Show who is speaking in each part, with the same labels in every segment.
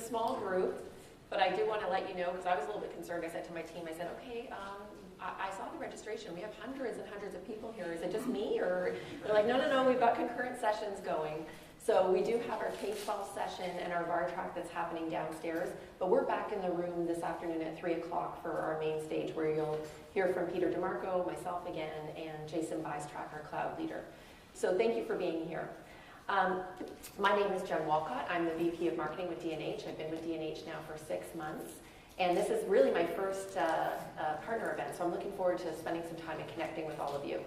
Speaker 1: small group, but I do want to let you know, because I was a little bit concerned. I said to my team, I said, okay, I saw the registration. We have hundreds and hundreds of people here. Is it just me? Or they're like, no, no, no, we've got concurrent sessions going. So we do have our K-12 session and our VAR track that's happening downstairs, but we're back in the room this afternoon at 3 o'clock for our main stage, where you'll hear from Peter DeMarco, myself again, and Jason Bystrack, our cloud leader. So thank you for being here. My name is Jen Wolcott. I'm the VP of Marketing with D&H. I've been with D&H now for 6 months. And this is really my first partner event, so I'm looking forward to spending some time and connecting with all of you.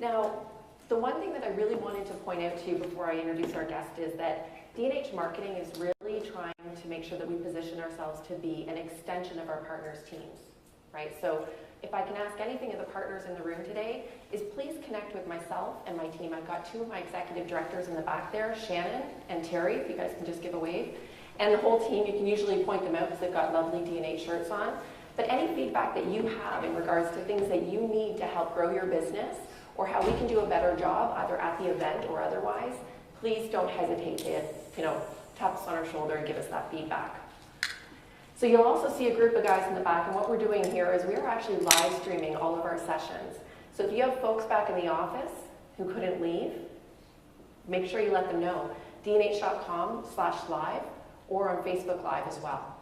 Speaker 1: Now, the one thing that I really wanted to point out to you before I introduce our guest is that D&H Marketing is really trying to make sure that we position ourselves to be an extension of our partners' teams, right? So if I can ask anything of the partners in the room today, is please connect with myself and my team. I've got 2 of my executive directors in the back there, Shannon and Terry, if you guys can just give a wave. And the whole team, you can usually point them out because they've got lovely D&H shirts on. But any feedback that you have in regards to things that you need to help grow your business, or how we can do a better job, either at the event or otherwise, please don't hesitate to, tap us on our shoulder and give us that feedback. So you'll also see a group of guys in the back, and what we're doing here is we're actually live streaming all of our sessions. So if you have folks back in the office who couldn't leave, make sure you let them know. dnh.com/live or on Facebook Live as well.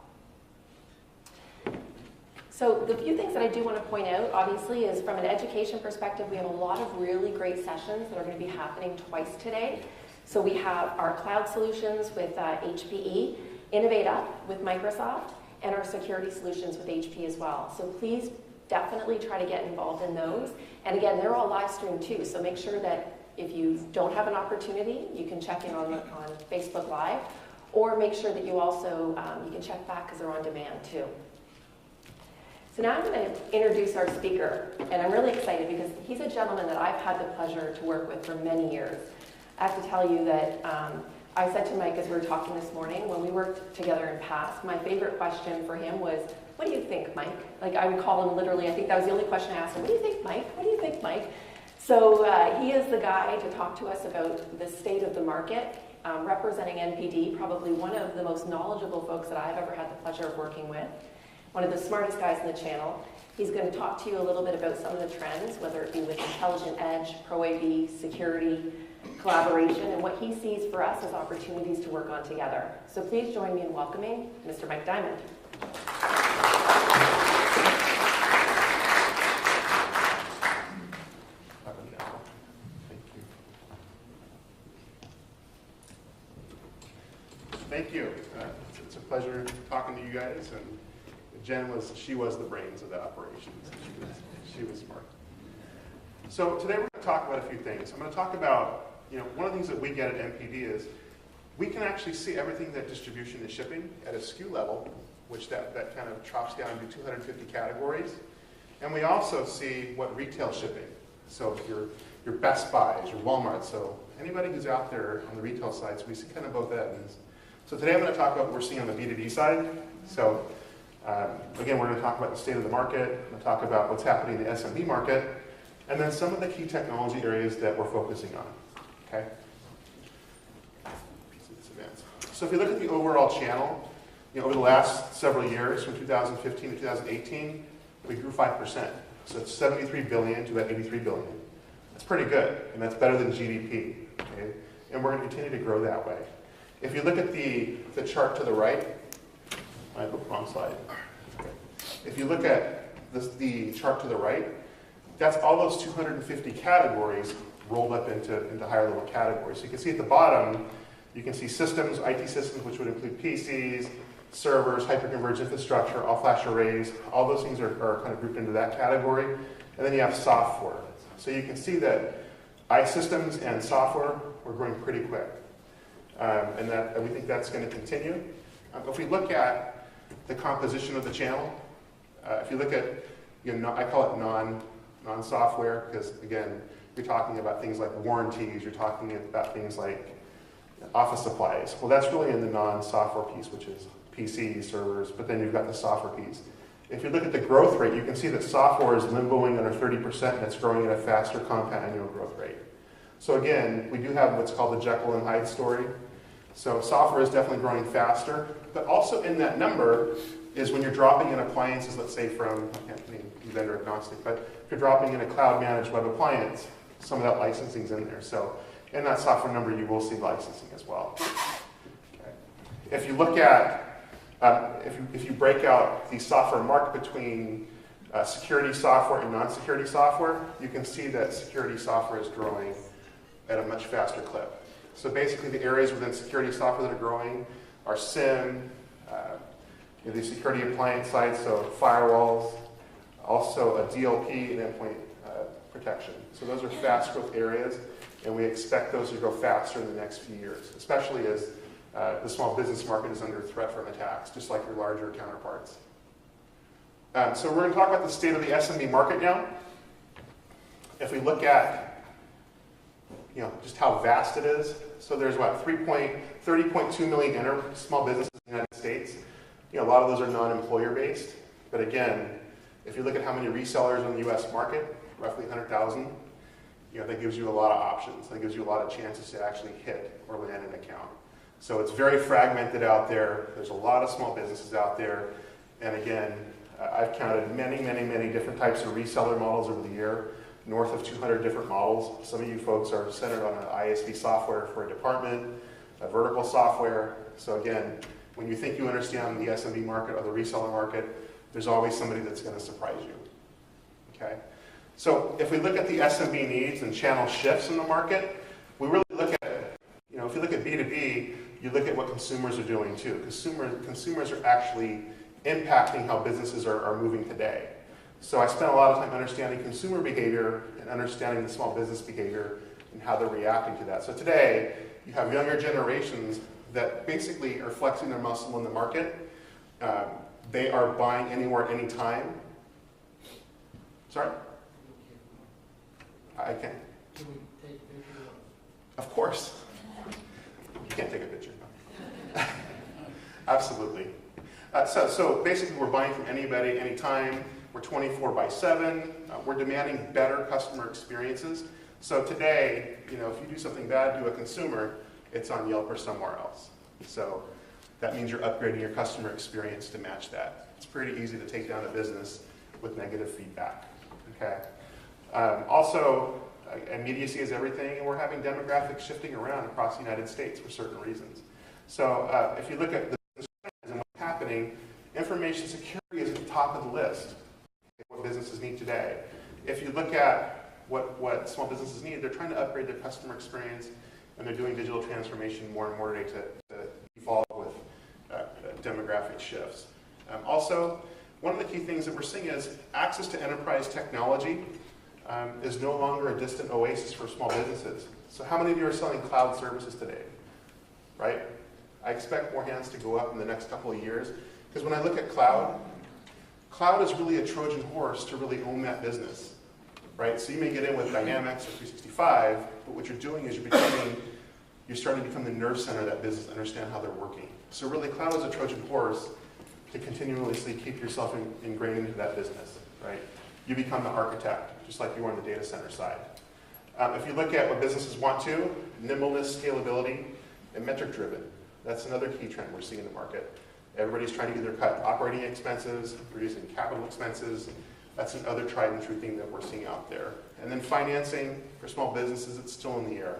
Speaker 1: So the few things that I do want to point out, obviously, is from an education perspective, we have a lot of really great sessions that are going to be happening twice today. So we have our cloud solutions with HPE, Innovate Up with Microsoft, and our security solutions with HP as well. So please definitely try to get involved in those. And again, they're all live streamed too, so make sure that if you don't have an opportunity, you can check in on Facebook Live, or make sure that you also, you can check back because they're on demand too. So now I'm going to introduce our speaker, and I'm really excited because he's a gentleman that I've had the pleasure to work with for many years. I have to tell you that I said to Mike as we were talking this morning, when we worked together in past, my favorite question for him was, what do you think, Mike? Like, I would call him literally, I think that was the only question I asked him, what do you think, Mike? What do you think, Mike? So he is the guy to talk to us about the state of the market, representing NPD, probably one of the most knowledgeable folks that I've ever had the pleasure of working with. One of the smartest guys in the channel. He's going to talk to you a little bit about some of the trends, whether it be with intelligent edge, Pro AV, security, collaboration, and what he sees for us as opportunities to work on together. So please join me in welcoming Mr. Mike Diamond.
Speaker 2: Thank you. It's a pleasure talking to you guys. And Jen was the brains of the operations. She was smart. So today we're going to talk about a few things. I'm going to talk about, one of the things that we get at NPD is we can actually see everything that distribution is shipping at a SKU level, which that kind of chops down to 250 categories. And we also see what retail shipping. So your Best Buys, your Walmart. So anybody who's out there on the retail sites, we see kind of both ends. So today I'm going to talk about what we're seeing on the B2B side. So again, we're going to talk about the state of the market. We're going to talk about what's happening in the SMB market, and then some of the key technology areas that we're focusing on. Okay. So if you look at the overall channel, over the last several years, from 2015 to 2018, we grew 5%. So it's 73 billion to about 83 billion. That's pretty good, and that's better than GDP. Okay? And we're going to continue to grow that way. If you look at the chart to the right, wrong slide. If you look at the chart to the right, that's all those 250 categories rolled up into higher level categories. So you can see at the bottom, you can see systems, IT systems, which would include PCs, servers, hyperconverged infrastructure, all-flash arrays. All those things are kind of grouped into that category. And then you have software. So you can see that iSystems and software were growing pretty quick. And we think that's going to continue. If we look at the composition of the channel, if you look at, I call it non-software, because again, you're talking about things like warranties, you're talking about things like office supplies. Well, that's really in the non-software piece, which is PCs, servers, but then you've got the software piece. If you look at the growth rate, you can see that software is limboing under 30%, and it's growing at a faster compound annual growth rate. So again, we do have what's called the Jekyll and Hyde story. So software is definitely growing faster, but also in that number is when you're dropping in appliances, let's say from, I can't be vendor agnostic, but if you're dropping in a cloud-managed web appliance, some of that licensing's in there. So in that software number, you will see licensing as well. Okay. If you look at, if you break out the software market between security software and non-security software, you can see that security software is growing at a much faster clip. So basically the areas within security software that are growing are SIM, the security appliance side, so firewalls, also a DLP and endpoint protection. So those are fast growth areas, and we expect those to grow faster in the next few years, especially as the small business market is under threat from attacks, just like your larger counterparts. So we're going to talk about the state of the SMB market now. If we look at just how vast it is, so there's what, 30.2 million small businesses in the United States. A lot of those are non-employer based, but again, if you look at how many resellers in the US market, roughly 100,000, that gives you a lot of options. That gives you a lot of chances to actually hit or land an account. So it's very fragmented out there. There's a lot of small businesses out there. And again, I've counted many, many, many different types of reseller models over the year, north of 200 different models. Some of you folks are centered on an ISV software for a department, a vertical software. So again, when you think you understand the SMB market or the reseller market, there's always somebody that's going to surprise you. Okay? So if we look at the SMB needs and channel shifts in the market, we really look at, if you look at B2B, you look at what consumers are doing too. Consumers are actually impacting how businesses are moving today. So I spent a lot of time understanding consumer behavior and understanding the small business behavior and how they're reacting to that. So today, you have younger generations that basically are flexing their muscle in the market. They are buying anywhere, anytime. Sorry? I can't.
Speaker 3: Can we take a picture
Speaker 2: Of course. You can't take a picture. Absolutely. So basically we're buying from anybody, anytime. We're 24/7. We're demanding better customer experiences. So today, if you do something bad to a consumer, it's on Yelp or somewhere else. So that means you're upgrading your customer experience to match that. It's pretty easy to take down a business with negative feedback. Okay. Also, immediacy is everything, and we're having demographics shifting around across the United States for certain reasons. So if you look at the and what's happening, information security is at the top of the list. What businesses need today. If you look at what small businesses need, they're trying to upgrade their customer experience, and they're doing digital transformation more and more today to evolve with demographic shifts. Also, one of the key things that we're seeing is access to enterprise technology is no longer a distant oasis for small businesses. So how many of you are selling cloud services today? Right? I expect more hands to go up in the next couple of years, because when I look at cloud is really a Trojan horse to really own that business, right? So you may get in with Dynamics or 365, but what you're doing is you're starting to become the nerve center of that business, understand how they're working. So really, cloud is a Trojan horse to continuously keep yourself ingrained into that business, right? You become the architect, just like you are on the data center side. If you look at what businesses want to, nimbleness, scalability, and metric-driven. That's another key trend we're seeing in the market. Everybody's trying to either cut operating expenses, reducing capital expenses. That's another tried and true thing that we're seeing out there. And then financing for small businesses, it's still in the air.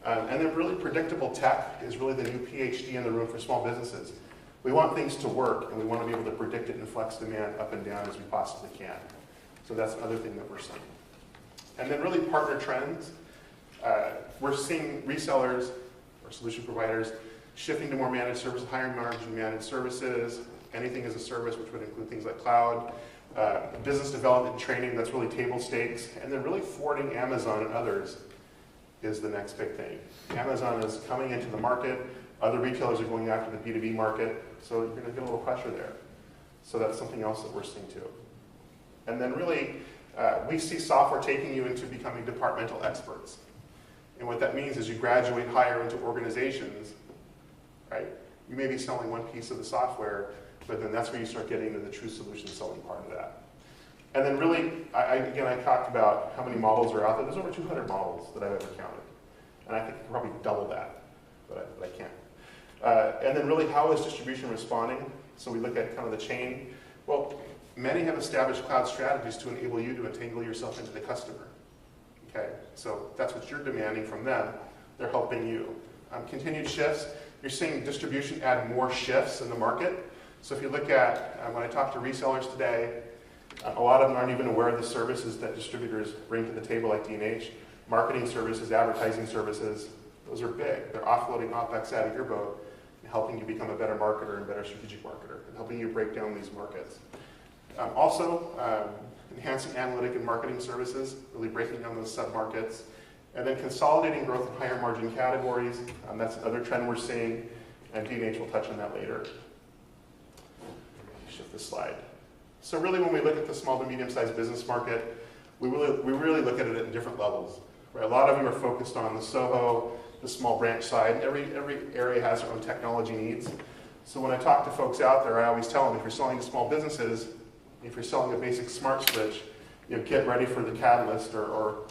Speaker 2: And then really predictable tech is really the new PhD in the room for small businesses. We want things to work, and we want to be able to predict it and flex demand up and down as we possibly can. So that's another thing that we're seeing. And then really partner trends. We're seeing resellers or solution providers shifting to more managed services, higher margin managed services, anything as a service, which would include things like cloud, business development and training, that's really table stakes, and then really forwarding Amazon and others is the next big thing. Amazon is coming into the market, other retailers are going after the B2B market, so you're going to get a little pressure there. So that's something else that we're seeing too. And then really, we see software taking you into becoming departmental experts. And what that means is you graduate higher into organizations, right? You may be selling one piece of the software, but then that's where you start getting into the true solution selling part of that. And then really, I talked about how many models are out there. There's over 200 models that I've ever counted. And I think I could probably double that, but I can't. And then really, how is distribution responding? So we look at kind of the chain. Well, many have established cloud strategies to enable you to entangle yourself into the customer. Okay, so that's what you're demanding from them. They're helping you. Continued shifts, you're seeing distribution add more shifts in the market. So if you look at, when I talk to resellers today, a lot of them aren't even aware of the services that distributors bring to the table, like D&H. Marketing services, advertising services, those are big. They're offloading OpEx out of your boat and helping you become a better marketer and better strategic marketer, and helping you break down these markets. Enhancing analytic and marketing services, really breaking down those sub-markets. And then consolidating growth in higher margin categories. That's another trend we're seeing, and D&H will touch on that later. Shift the slide. So really, when we look at the small to medium-sized business market, we really look at it at different levels. Right? A lot of you are focused on the SOHO, the small branch side. Every area has their own technology needs. So when I talk to folks out there, I always tell them, if you're selling to small businesses, if you're selling a basic smart switch, get ready for the catalyst or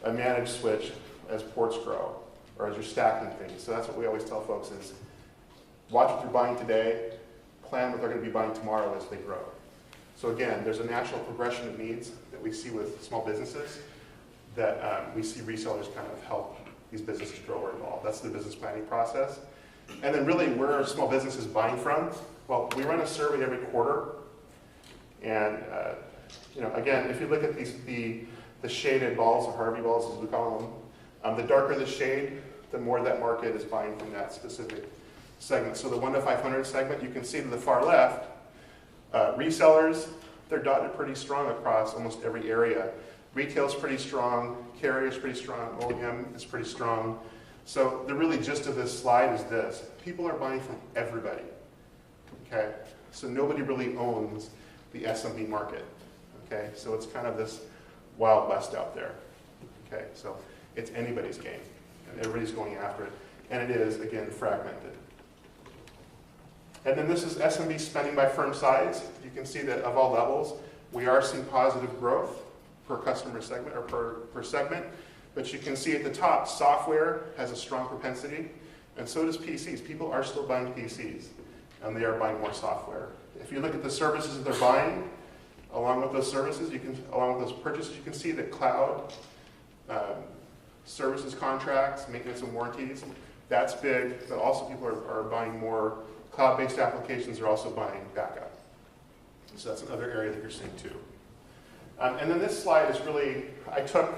Speaker 2: a managed switch as ports grow, or as you're stacking things. So that's what we always tell folks is, watch what you're buying today, plan what they're going to be buying tomorrow as they grow. So again, there's a natural progression of needs that we see with small businesses that we see resellers kind of help these businesses grow or evolve. That's the business planning process. And then really, where are small businesses buying from? Well, we run a survey every quarter. And again, if you look at the shaded balls, or Harvey balls as we call them, the darker the shade, the more that market is buying from that specific segment. So the 1 to 500 segment, you can see to the far left, resellers, they're dotted pretty strong across almost every area. Retail's pretty strong, carrier's pretty strong, OEM is pretty strong. So the really gist of this slide is this: people are buying from everybody. Okay, so nobody really owns the SMB market. Okay, so it's kind of this Wild West out there. Okay, so it's anybody's game, and everybody's going after it, and it is, again, fragmented. And then this is SMB spending by firm size. You can see that of all levels, we are seeing positive growth per customer segment, or per segment. But you can see at the top, software has a strong propensity, and so does PCs. People are still buying PCs, and they are buying more software. If you look at the services that they're buying, along with those services, along with those purchases, you can see that cloud, services contracts, maintenance and warranties, that's big, but also people are buying more cloud-based applications, are also buying backup. So that's another area that you're seeing too. And then this slide is really, I took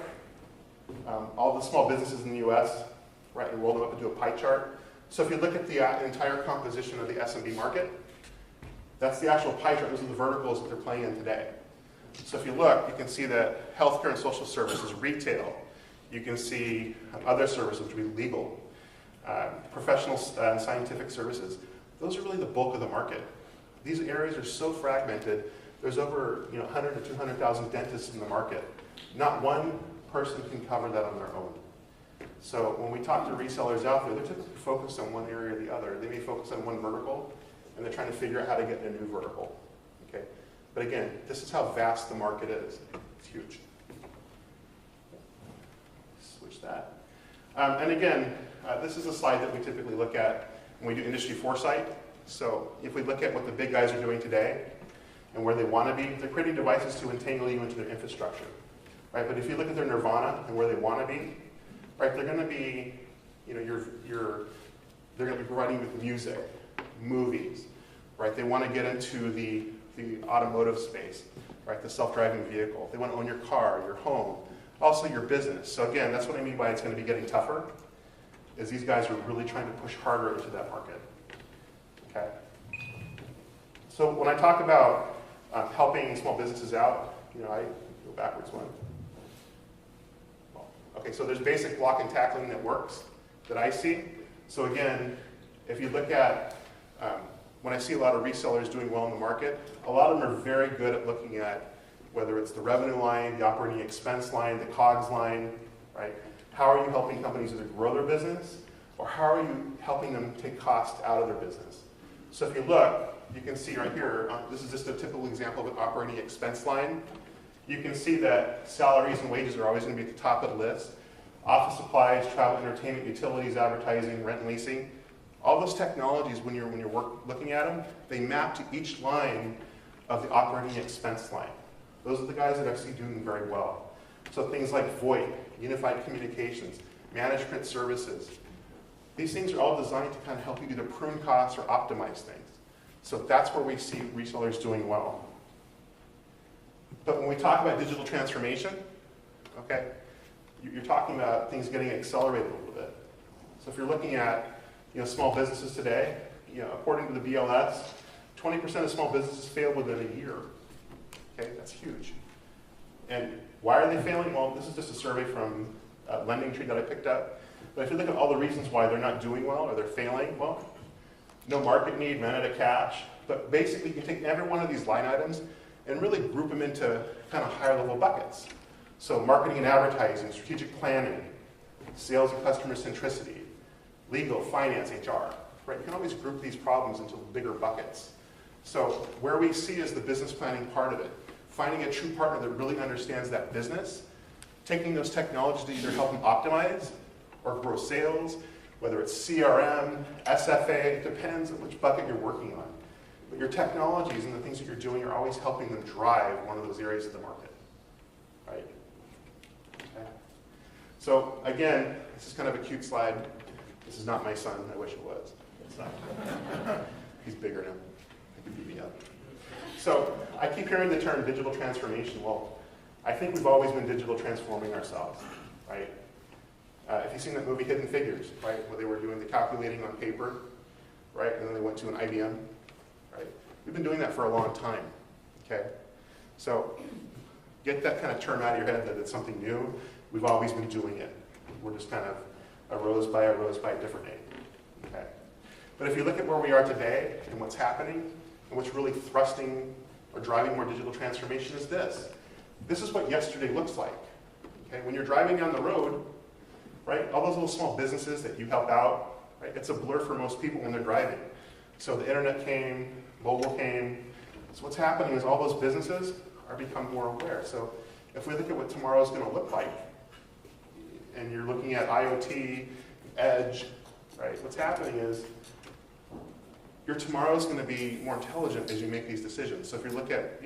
Speaker 2: all the small businesses in the US, right, and rolled them up into a pie chart. So if you look at the entire composition of the SMB market, that's the actual pie chart. Those are the verticals that they're playing in today. So if you look, you can see that healthcare and social services, retail, you can see other services, which would be legal, professional and scientific services. Those are really the bulk of the market. These areas are so fragmented. There's over 100 to 200,000 dentists in the market. Not one person can cover that on their own. So when we talk to resellers out there, they're typically focused on one area or the other. They may focus on one vertical, and they're trying to figure out how to get in a new vertical. Okay? But again, this is how vast the market is. It's huge. Switch that. And again, this is a slide that we typically look at when we do industry foresight. So if we look at what the big guys are doing today and where they want to be, they're creating devices to entangle you into their infrastructure. Right? But if you look at their nirvana and where they want to be, right, they're going to be, they're going to be providing you with music, movies, right? They want to get into the automotive space, right? The self-driving vehicle. They want to own your car, your home, also your business. So again, that's what I mean by it's going to be getting tougher, is these guys are really trying to push harder into that market. Okay. So when I talk about helping small businesses out, I go backwards one. Okay, so there's basic block and tackling that works that I see. So again, if you look at, when I see a lot of resellers doing well in the market, a lot of them are very good at looking at whether it's the revenue line, the operating expense line, the COGS line, right? How are you helping companies either grow their business, or how are you helping them take cost out of their business? So if you look, you can see right here, this is just a typical example of an operating expense line. You can see that salaries and wages are always going to be at the top of the list. Office supplies, travel, entertainment, utilities, advertising, rent and leasing, All those technologies, when you're looking at them, they map to each line of the operating expense line. Those are the guys that I see doing very well. So things like VoIP, unified communications, managed print services. These things are all designed to kind of help you either prune costs or optimize things. So that's where we see resellers doing well. But when we talk about digital transformation, okay, you're talking about things getting accelerated a little bit. So if you're looking at small businesses today, according to the BLS, 20% of small businesses fail within a year. Okay, that's huge. And why are they failing? Well, this is just a survey from Lending Tree that I picked up. But if you look at all the reasons why they're not doing well or they're failing, well, no market need, ran out of cash. But basically, you can take every one of these line items and really group them into kind of higher level buckets. So marketing and advertising, strategic planning, sales and customer centricity, legal, finance, HR, right? You can always group these problems into bigger buckets. So where we see is the business planning part of it, finding a true partner that really understands that business, taking those technologies to either help them optimize or grow sales, whether it's CRM, SFA, it depends on which bucket you're working on. But your technologies and the things that you're doing are always helping them drive one of those areas of the market, right? Okay. So again, this is kind of a cute slide. This is not my son. I wish it was. It's not. He's bigger now. He could beat me up. So I keep hearing the term digital transformation. Well, I think we've always been digital transforming ourselves, right? If you've seen that movie Hidden Figures, right, where they were doing the calculating on paper, right, and then they went to an IBM, right? We've been doing that for a long time, okay? So get that kind of term out of your head that it's something new. We've always been doing it. We're just kind of arose by a different name, okay? But if you look at where we are today and what's happening and what's really thrusting or driving more digital transformation is this. This is what yesterday looks like, okay? When you're driving down the road, right, all those little small businesses that you help out, right, it's a blur for most people when they're driving. So the internet came, mobile came. So what's happening is all those businesses are becoming more aware. So if we look at what tomorrow's going to look like, and you're looking at IoT, edge, right, what's happening is your tomorrow's going to be more intelligent as you make these decisions. So if you look at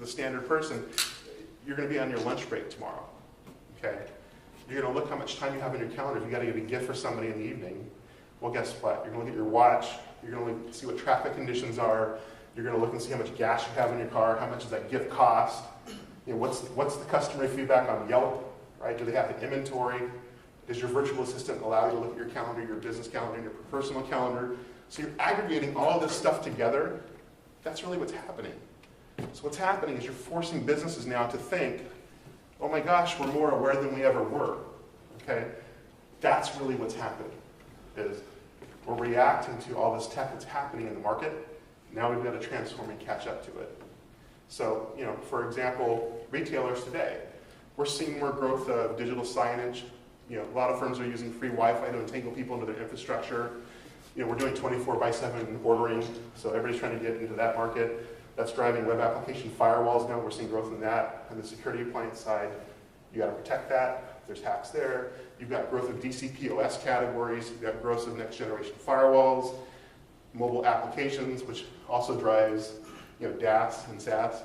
Speaker 2: the standard person, you're going to be on your lunch break tomorrow, okay? You're going to look how much time you have in your calendar. If you got to give a gift for somebody in the evening, well, guess what? You're going to look at your watch. You're going to look, see what traffic conditions are. You're going to look and see how much gas you have in your car. How much does that gift cost? What's the customer feedback on Yelp? Right? Do they have the inventory? Does your virtual assistant allow you to look at your calendar, your business calendar, your personal calendar? So you're aggregating all this stuff together. That's really what's happening. So what's happening is you're forcing businesses now to think, oh my gosh, we're more aware than we ever were, okay? That's really what's happening, is we're reacting to all this tech that's happening in the market. Now we've got to transform and catch up to it. So, for example, retailers today, we're seeing more growth of digital signage. A lot of firms are using free Wi-Fi to entangle people into their infrastructure. We're doing 24/7 ordering, so everybody's trying to get into that market. That's driving web application firewalls now. We're seeing growth in that. On the security appliance side, you got to protect that. There's hacks there. You've got growth of DCP/OS categories. You've got growth of next generation firewalls, mobile applications, which also drives DAS and SaaS,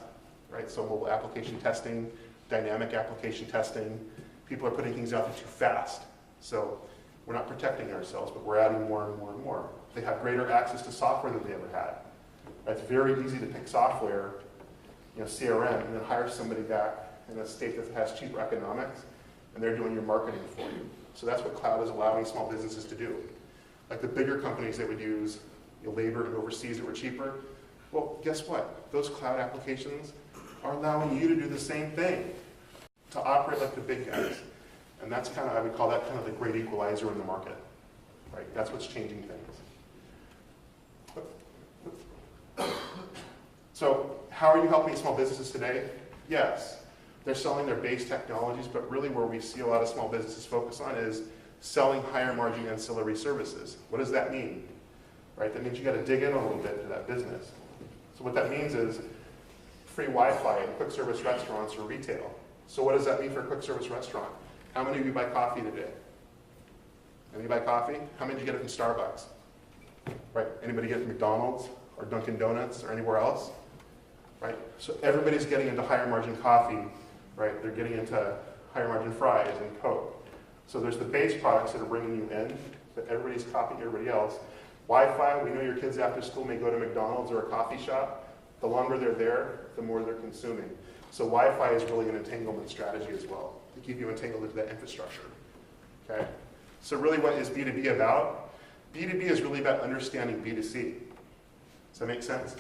Speaker 2: right? So mobile application testing, dynamic application testing. People are putting things out there too fast. So we're not protecting ourselves, but we're adding more and more and more. They have greater access to software than they ever had. It's very easy to pick software, CRM, and then hire somebody back in a state that has cheaper economics, and they're doing your marketing for you. So that's what cloud is allowing small businesses to do. Like the bigger companies that would use labor and overseas that were cheaper, well, guess what? Those cloud applications are allowing you to do the same thing, to operate like the big guys. And that's kind of, I would call that kind of the great equalizer in the market, right? That's what's changing things. So how are you helping small businesses today? Yes, they're selling their base technologies, but really where we see a lot of small businesses focus on is selling higher margin ancillary services. What does that mean? Right? That means you got to dig in a little bit to that business. So what that means is free Wi-Fi in quick service restaurants or retail. So what does that mean for a quick service restaurant? How many of you buy coffee today? Any buy coffee? How many did you get it from Starbucks? right? Anybody get McDonald's or Dunkin' Donuts or anywhere else, right? So everybody's getting into higher margin coffee, right? They're getting into higher margin fries and Coke. So there's the base products that are bringing you in, but everybody's copying everybody else. Wi-Fi, we know your kids after school may go to McDonald's or a coffee shop. The longer they're there, the more they're consuming. So Wi-Fi is really an entanglement strategy as well, to keep you entangled into that infrastructure, okay? So really what is B2B about? B2B is really about understanding B2C. Does that make sense?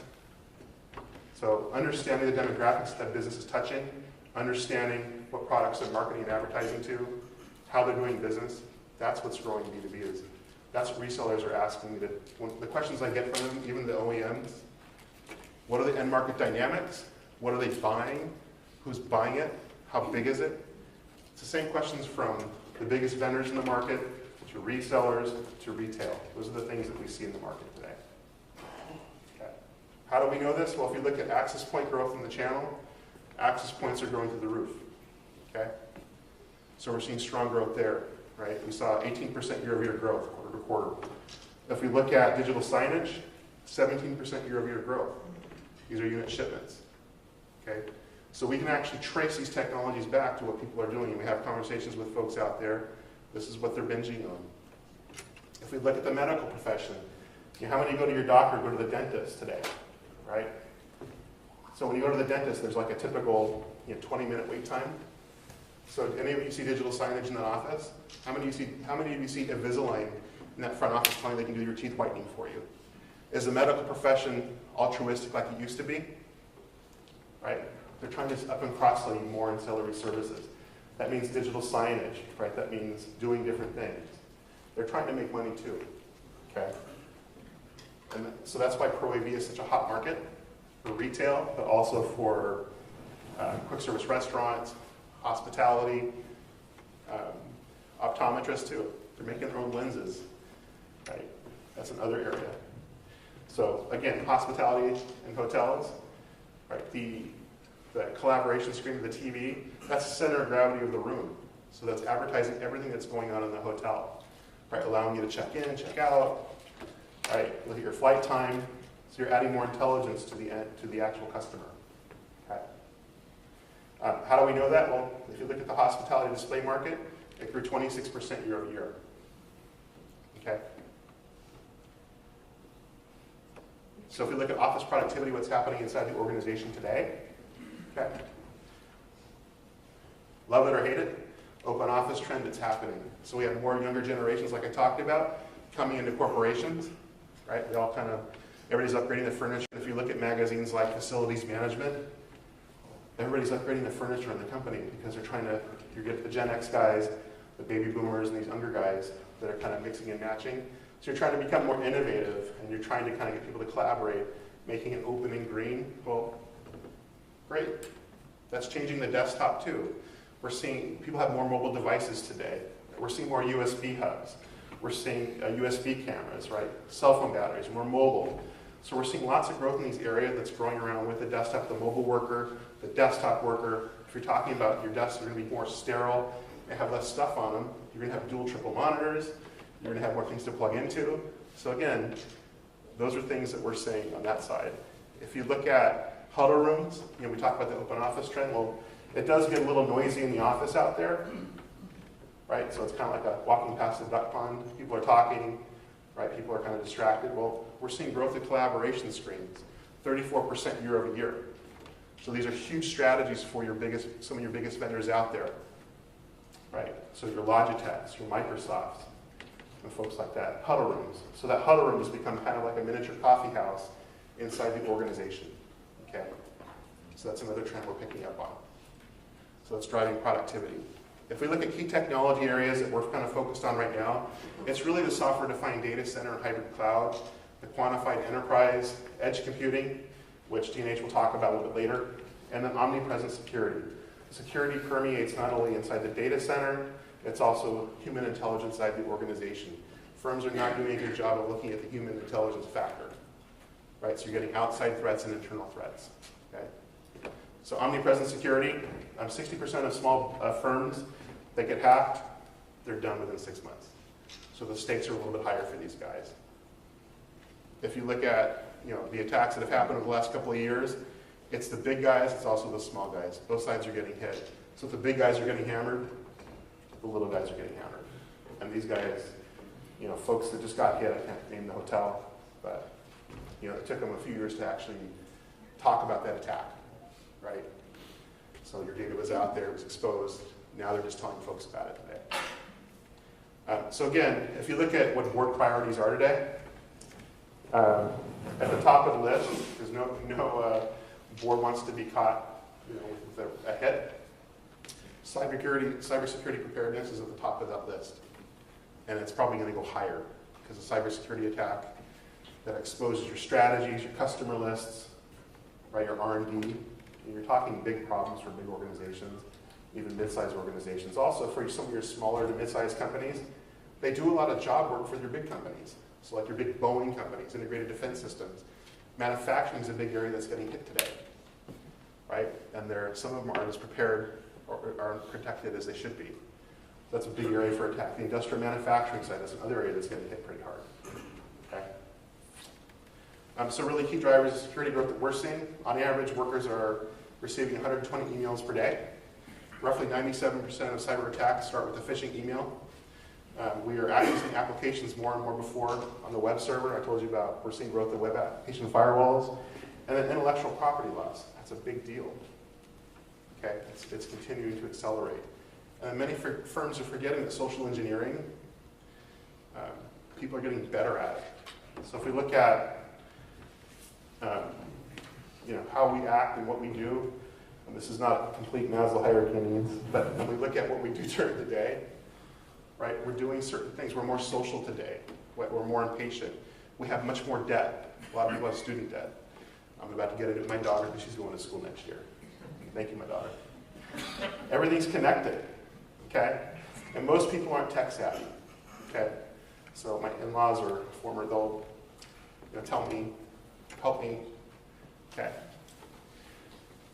Speaker 2: So understanding the demographics that business is touching, understanding what products they're marketing and advertising to, how they're doing business, that's what's growing B2B is. That's what resellers are asking me the questions I get from them, even the OEMs, what are the end market dynamics? What are they buying? Who's buying it? How big is it? It's the same questions from the biggest vendors in the market, to resellers, to retail. Those are the things that we see in the market today. Okay. How do we know this? Well, if you look at access point growth in the channel, access points are growing through the roof. Okay? So we're seeing strong growth there, right? We saw 18% year-over-year growth quarter to quarter. If we look at digital signage, 17% year-over-year growth. These are unit shipments. Okay? So we can actually trace these technologies back to what people are doing. And we have conversations with folks out there. This is what they're binging on. If we look at the medical profession, how many go to your doctor or go to the dentist today, right? So when you go to the dentist, there's like a typical 20-minute wait time. So any of you see digital signage in the office? How many of you see Invisalign in that front office telling they can do your teeth whitening for you? Is the medical profession altruistic like it used to be? Right? They're trying to up and cross-sell you more ancillary services. That means digital signage, right? That means doing different things. They're trying to make money too, okay? And so that's why Pro AV is such a hot market for retail, but also for quick service restaurants, hospitality, optometrists too. They're making their own lenses, right? That's another area. So again, hospitality and hotels, right? The collaboration screen, the TV, that's the center of gravity of the room. So that's advertising everything that's going on in the hotel, right? Allowing you to check in, check out, right? Look at your flight time. So you're adding more intelligence to the actual customer. Okay. How do we know that? Well, if you look at the hospitality display market, it grew 26% year over year. Okay. So if we look at office productivity, what's happening inside the organization today? Okay. Love it or hate it, open office trend, it's happening. So we have more younger generations, like I talked about, coming into corporations, right? We all everybody's upgrading the furniture. If you look at magazines like Facilities Management, everybody's upgrading the furniture in the company because you get the Gen X guys, the baby boomers, and these younger guys that are kind of mixing and matching. So you're trying to become more innovative, and you're trying to kind of get people to collaborate, making it open and green. Well, great. That's changing the desktop too. We're seeing people have more mobile devices today. We're seeing more USB hubs. We're seeing USB cameras, right? Cell phone batteries, more mobile. So we're seeing lots of growth in these areas that's growing around with the desktop, the mobile worker, the desktop worker. If you're talking about your desks are going to be more sterile, they have less stuff on them. You're going to have dual, triple monitors. You're going to have more things to plug into. So again, those are things that we're seeing on that side. If you look at huddle rooms, we talk about the open office trend. Well, it does get a little noisy in the office out there, right? So it's kind of like walking past a duck pond. People are talking, right? People are kind of distracted. Well, we're seeing growth of collaboration screens, 34% year over year. So these are huge strategies for some of your biggest vendors out there, right? So your Logitechs, your Microsofts, and folks like that. Huddle rooms. So that huddle room has become kind of like a miniature coffee house inside the organization. Okay, so that's another trend we're picking up on. So it's driving productivity. If we look at key technology areas that we're kind of focused on right now, it's really the software-defined data center and hybrid cloud, the quantified enterprise, edge computing, which D&H will talk about a little bit later, and then omnipresent security. Security permeates not only inside the data center, it's also human intelligence inside the organization. Firms are not doing a good job of looking at the human intelligence factor. Right, so you're getting outside threats and internal threats. Okay? So omnipresent security, 60% of small firms that get hacked, they're done within 6 months. So the stakes are a little bit higher for these guys. If you look at the attacks that have happened over the last couple of years, it's the big guys, it's also the small guys. Both sides are getting hit. So if the big guys are getting hammered, the little guys are getting hammered. And these guys, folks that just got hit, I can't name the hotel, but it took them a few years to actually talk about that attack, right? So your data was out there, it was exposed. Now they're just telling folks about it today. So again, if you look at what board priorities are today, at the top of the list, there's no board wants to be caught with a hit. Cybersecurity preparedness is at the top of that list. And it's probably going to go higher because a cybersecurity attack that exposes your strategies, your customer lists, right, your R&D. You're talking big problems for big organizations, even mid-sized organizations. Also, for some of your smaller to mid-sized companies, they do a lot of job work for their big companies. So like your big Boeing companies, integrated defense systems. Manufacturing is a big area that's getting hit today, right? And some of them aren't as prepared or aren't protected as they should be. That's a big area for attack. The industrial manufacturing side is another area that's getting hit pretty hard. Okay. So really key drivers of security growth that we're seeing. On average, workers are receiving 120 emails per day. Roughly 97% of cyber attacks start with a phishing email. We are accessing applications more and more before on the web server. I told you about we're seeing growth of web application firewalls. And then intellectual property loss. That's a big deal. Okay, it's continuing to accelerate. And many firms are forgetting that social engineering, people are getting better at it. So if we look at how we act and what we do, and this is not a complete Maslow hierarchy of needs, but when we look at what we do during the day, right, we're doing certain things. We're more social today. We're more impatient. We have much more debt. A lot of people have student debt. I'm about to get into my daughter because she's going to school next year. Thank you, my daughter. Everything's connected, okay? And most people aren't tech savvy, okay? So my in-laws are former, they'll tell me, help me, okay?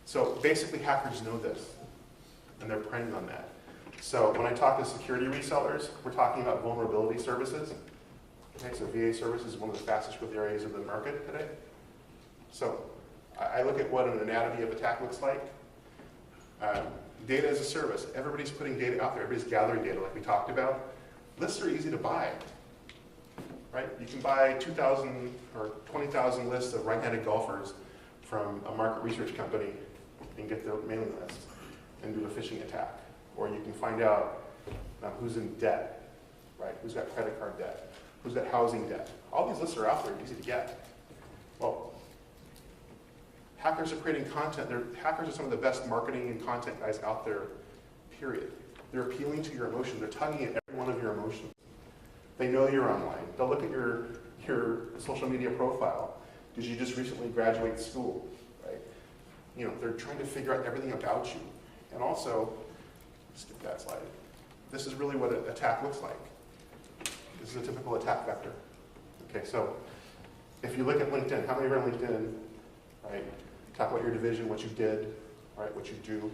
Speaker 2: So basically hackers know this, and they're preying on that. So when I talk to security resellers, we're talking about vulnerability services. Okay, so VA services is one of the fastest growth areas of the market today. So I look at what an anatomy of attack looks like. Data as a service. Everybody's putting data out there. Everybody's gathering data like we talked about. Lists are easy to buy, right? You can buy 2,000 or 20,000 lists of right-handed golfers from a market research company and get their mailing list and do a phishing attack. Or you can find out who's in debt, right? Who's got credit card debt? Who's got housing debt? All these lists are out there, easy to get. Well, hackers are creating content. Hackers are some of the best marketing and content guys out there, period. They're appealing to your emotions. They're tugging at every one of your emotions. They know you're online. They'll look at your social media profile. Did you just recently graduate school, right? They're trying to figure out everything about you. And also, skip that slide. This is really what an attack looks like. This is a typical attack vector. Okay, so if you look at LinkedIn, how many are on LinkedIn, right? Talk about your division, what you did, right? What you do.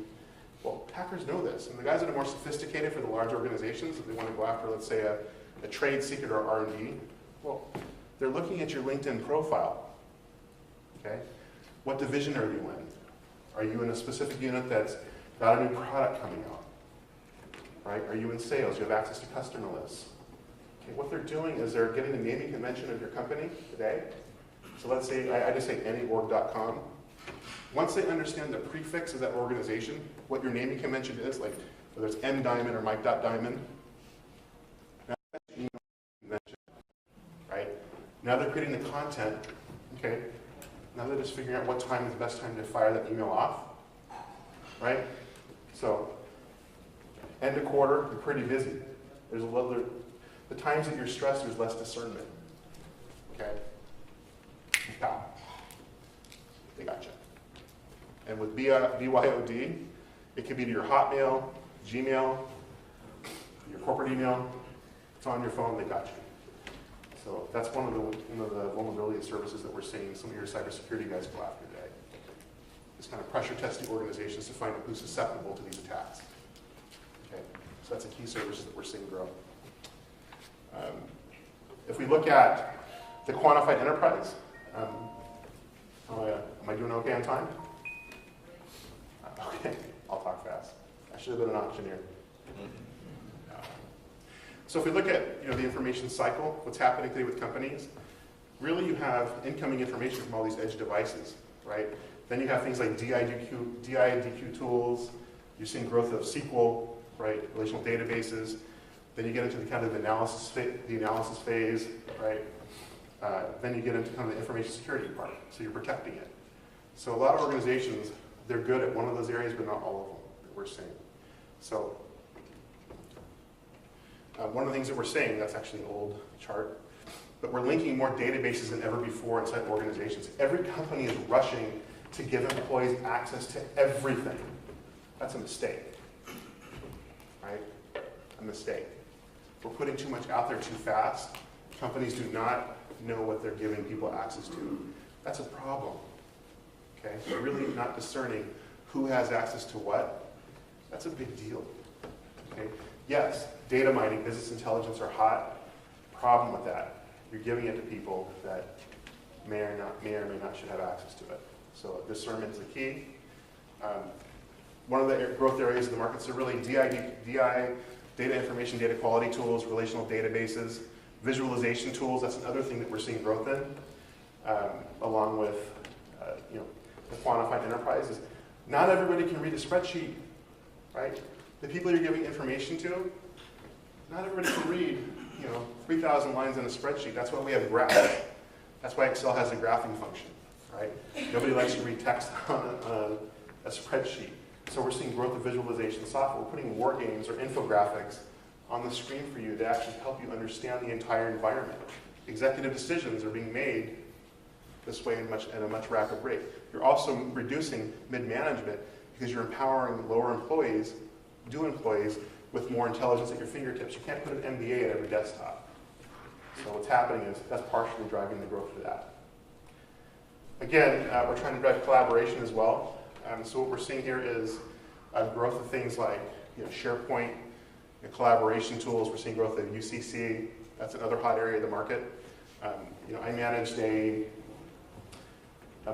Speaker 2: Well, hackers know this. And the guys that are more sophisticated for the large organizations, if they want to go after, let's say, a trade secret or R&D, well, they're looking at your LinkedIn profile. Okay? What division are you in? Are you in a specific unit that's got a new product coming out? Right? Are you in sales? You have access to customer lists. Okay, what they're doing is they're getting the naming convention of your company today. So let's say, I just say anyorg.com. Once they understand the prefix of that organization, what your naming convention is, like whether it's M-Diamond or Mike.Diamond, now that's your email convention, right? Now they're creating the content, okay? Now they're just figuring out what time is the best time to fire that email off, right? So, end of quarter, you're pretty busy. There's the times that you're stressed, there's less discernment, okay? Pow. They got you. And with BYOD, it could be to your Hotmail, Gmail, your corporate email. It's on your phone, they got you. So that's one of the vulnerability services that we're seeing some of your cybersecurity guys go after today. This kind of pressure testing organizations to find out who's susceptible to these attacks. Okay, so that's a key service that we're seeing grow. If we look at The quantified enterprise. Am I doing okay on time? Okay, I'll talk fast. I should have been an auctioneer. So if we look at the information cycle, what's happening today with companies, really you have incoming information from all these edge devices, right? Then you have things like DIDQ tools. You're seeing growth of SQL, right? Relational databases. Then you get into the kind of analysis phase, right? Then you get into kind of the information security part. So you're protecting it. So a lot of organizations, they're good at one of those areas, but not all of them that we're seeing. So one of the things that we're saying, that's actually an old chart, but we're linking more databases than ever before inside organizations. Every company is rushing to give employees access to everything. That's a mistake, right? A mistake. We're putting too much out there too fast. Companies do not know what they're giving people access to. That's a problem, okay? We're really not discerning who has access to what. That's a big deal, okay? Yes, data mining, business intelligence are hot. Problem with that, you're giving it to people that may or may not should have access to it. So discernment is the key. One of the growth areas of the markets are really DI, data information, data quality tools, relational databases, visualization tools. That's another thing that we're seeing growth in, along with the quantified enterprises. Not everybody can read a spreadsheet, right? The people you're giving information to, not everybody can read 3,000 lines in a spreadsheet. That's why we have graphs. That's why Excel has a graphing function, right? Nobody likes to read text on a spreadsheet. So we're seeing growth of visualization software. We're putting war games or infographics on the screen for you to actually help you understand the entire environment. Executive decisions are being made this way at a much rapid rate. You're also reducing mid-management because you're empowering lower employees, new employees, with more intelligence at your fingertips. You can't put an MBA at every desktop. So what's happening is that's partially driving the growth of that. Again, we're trying to drive collaboration as well. So what we're seeing here is growth of things like SharePoint, collaboration tools. We're seeing growth of UCC. That's another hot area of the market. I managed a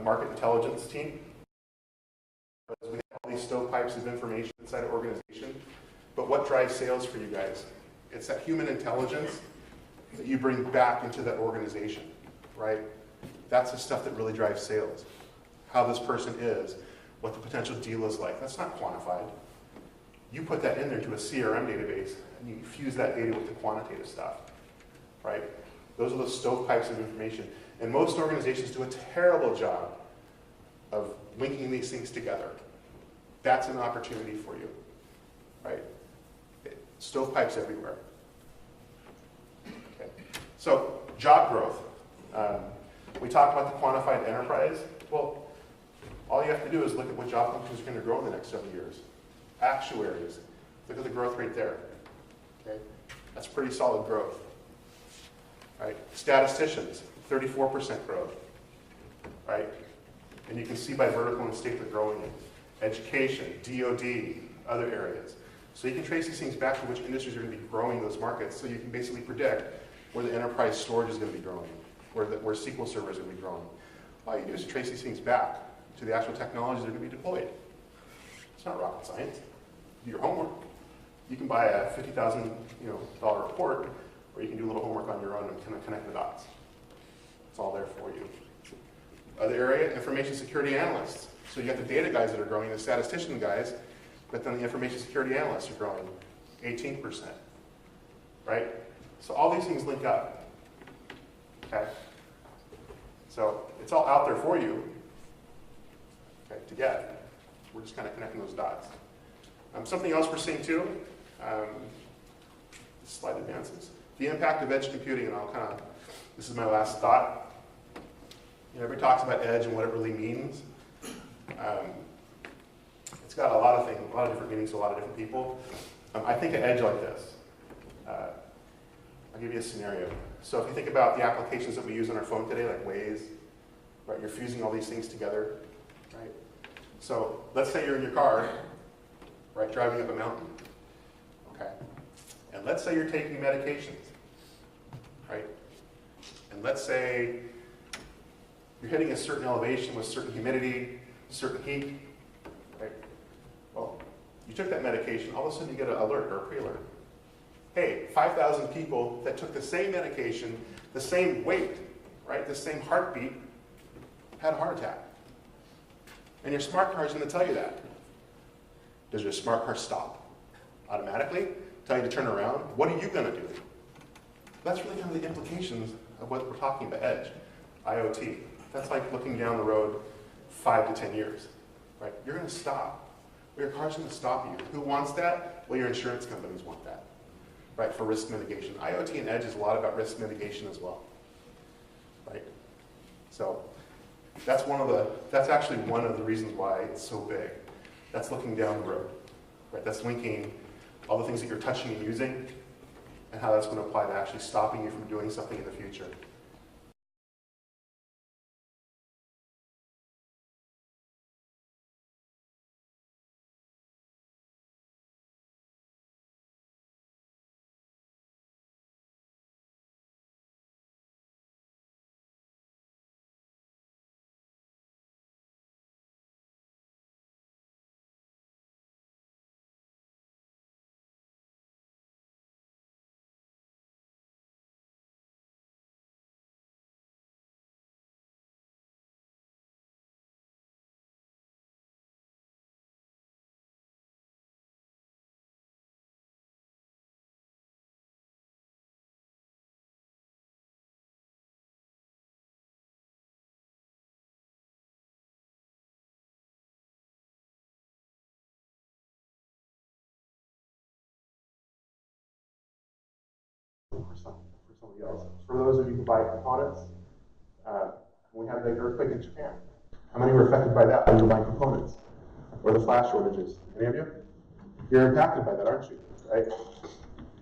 Speaker 2: market intelligence team. We have all these stovepipes of information inside an organization. But what drives sales for you guys? It's that human intelligence that you bring back into that organization, right? That's the stuff that really drives sales. How this person is, what the potential deal is like. That's not quantified. You put that in there to a CRM database, and you fuse that data with the quantitative stuff, right? Those are the stovepipes of information. And most organizations do a terrible job of linking these things together. That's an opportunity for you, right? Stovepipes everywhere. Okay. So, job growth. We talked about the quantified enterprise. Well, all you have to do is look at what job functions are going to grow in the next several years. Actuaries. Look at the growth rate there. Okay. That's pretty solid growth. Right? Statisticians, 34% growth. Right? And you can see by vertical and state they're growing in. Education, DoD, other areas. So you can trace these things back to which industries are going to be growing those markets, so you can basically predict where the enterprise storage is going to be growing, where SQL servers are going to be growing. All you do is trace these things back to the actual technologies that are going to be deployed. It's not rocket science. Do your homework. You can buy a $50,000 report, or you can do a little homework on your own and kind of connect the dots. It's all there for you. Other area, information security analysts. So you got the data guys that are growing, the statistician guys, but then the information security analysts are growing 18%, right? So all these things link up, okay? So it's all out there for you, okay, to get. We're just kind of connecting those dots. Something else we're seeing too, this slide advances. The impact of edge computing, and this is my last thought. Everybody talks about edge and what it really means. It's got a lot of things, a lot of different meanings to a lot of different people. I think of edge like this. I'll give you a scenario. So if you think about the applications that we use on our phone today, like Waze, right? You're fusing all these things together, right? So let's say you're in your car, right, driving up a mountain, okay? And let's say you're taking medications, right? And let's say you're hitting a certain elevation with certain humidity, certain heat, right? Well, you took that medication, all of a sudden you get an alert or a pre-alert. Hey, 5,000 people that took the same medication, the same weight, right, the same heartbeat, had a heart attack. And your smart car is going to tell you that. Does your smart car stop automatically? Tell you to turn around? What are you going to do? That's really kind of the implications of what we're talking about, edge, IoT. That's like looking down the road 5 to 10 years, right? You're going to stop. Well, your car's going to stop you. Who wants that? Well, your insurance companies want that, right, for risk mitigation. IoT and edge is a lot about risk mitigation as well, right? So that's actually one of the reasons why it's so big. That's looking down the road, right? That's linking all the things that you're touching and using and how that's going to apply to actually stopping you from doing something in the future. For somebody else. For those of you who buy components, we had the earthquake in Japan. How many were affected by that when you were buying components? Or the flash shortages? Any of you? You're impacted by that, aren't you? Right?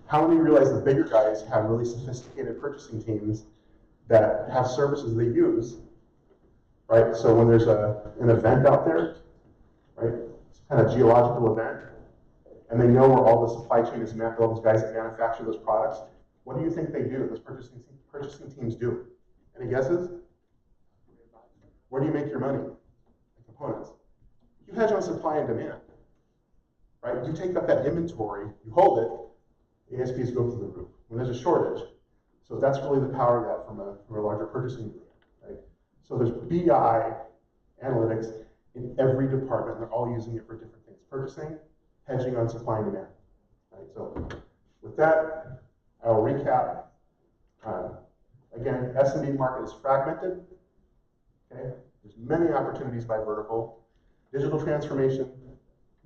Speaker 2: How many realize the bigger guys have really sophisticated purchasing teams that have services they use, right? So when there's an event out there, right, it's kind of geological event, and they know where all the supply chain is mapped, all those guys that manufacture those products, what do you think they do, those purchasing teams do? Any guesses? Where do you make your money? Components. You hedge on supply and demand, right? You take up that inventory, you hold it, ASPs go through the roof when there's a shortage. So that's really the power of that from a larger purchasing group, right? So there's BI analytics in every department, and they're all using it for different things. Purchasing, hedging on supply and demand, right? So with that, I'll recap. Again, Smb market is fragmented. Okay, there's many opportunities by vertical. Digital transformation,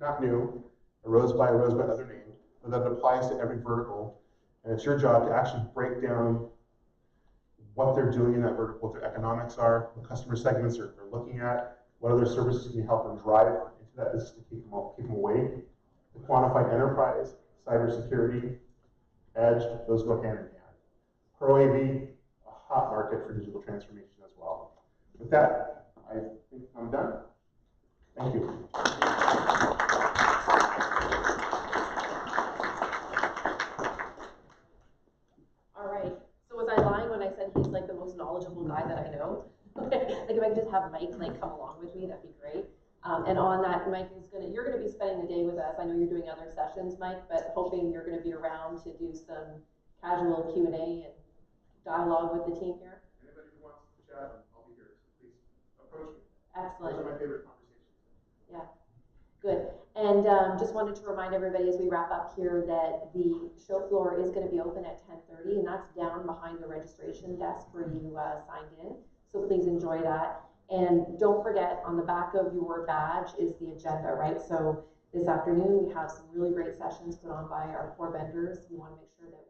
Speaker 2: not new, arose by other name, but that applies to every vertical. And it's your job to actually break down what they're doing in that vertical, what their economics are, what customer segments they're looking at, what other services can you help them drive into that business to keep them awake. The quantified enterprise, cybersecurity, edge, those go hand in hand. Pro AV, a hot market for digital transformation as well. With that, I think I'm done. Thank you.
Speaker 1: All right. So was I lying when I said he's like the most knowledgeable guy that I know? Like if I could just have Mike like come along with me, that'd be great. And on that, Mike is you're gonna be spending the day with us. I know you're doing other sessions, Mike, but hoping you're gonna be around to do some casual Q&A and dialogue with the team here.
Speaker 2: Anybody who wants to chat, I'll be here. So please approach me.
Speaker 1: Excellent.
Speaker 2: Those are my favorite conversations.
Speaker 1: Yeah, good. And just wanted to remind everybody as we wrap up here that the show floor is going to be open at 10:30, and that's down behind the registration desk where you signed in. So please enjoy that. And don't forget, on the back of your badge is the agenda, right? So this afternoon we have some really great sessions put on by our core vendors. We want to make sure that